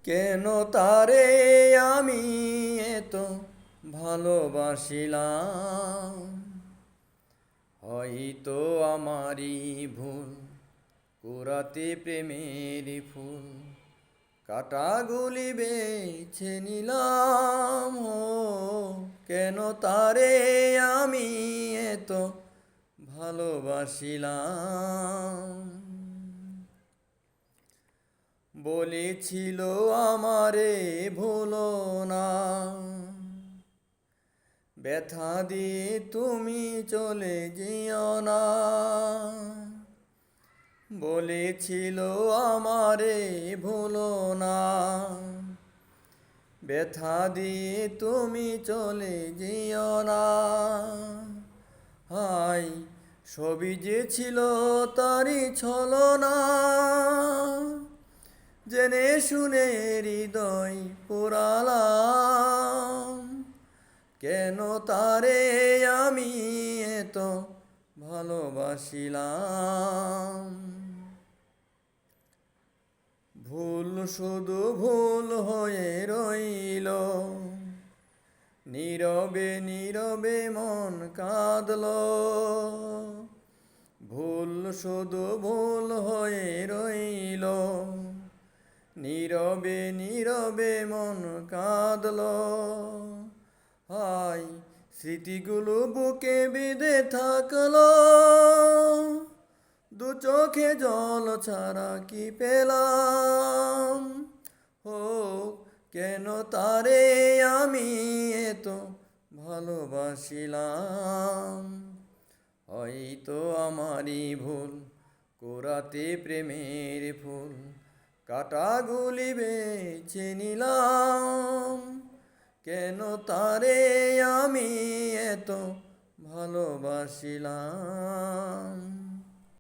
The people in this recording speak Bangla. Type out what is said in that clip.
কেন তারে আমি এত ভালোবাসিলাম, হয়তো আমারই ভুল, কুরাতে প্রেমের ফুল, কাটাগুলি বেছে নিলাম। ও কেন তারে আমি এত ভালোবাসিলাম। বলেছিল আমারে ভুলো না, ব্যথা দিয়ে তুমি চলে যেও না। বলেছিল আমারে ভুলো না, ব্যথা দিয়ে তুমি চলে যেও না। হাই সবই যে ছিল তারই ছলনা, জেনে শুনে হৃদয় পোড়ালাম। কেন তারে আমি এত ভালোবাসিলাম। ভুল শুধু ভুল হয়ে রইল, নীরবে নীরবে মন কাঁদল। ভুল শুধু ভুল হয়ে রইল, নীরবে নীরবে মন কাঁদল। হায় স্মৃতিগুলো বুকে বেঁধে থাকলো, দু চোখে জল ছাড়া কি পেলাম। ও কেন তারে আমি এত ভালোবাসিলাম। হয়তো আমারই ভুল, কোরাতে প্রেমের ফুল, কাটাগুলি বেছে নিলাম। কেন তারে আমি এত ভালোবাসিলাম।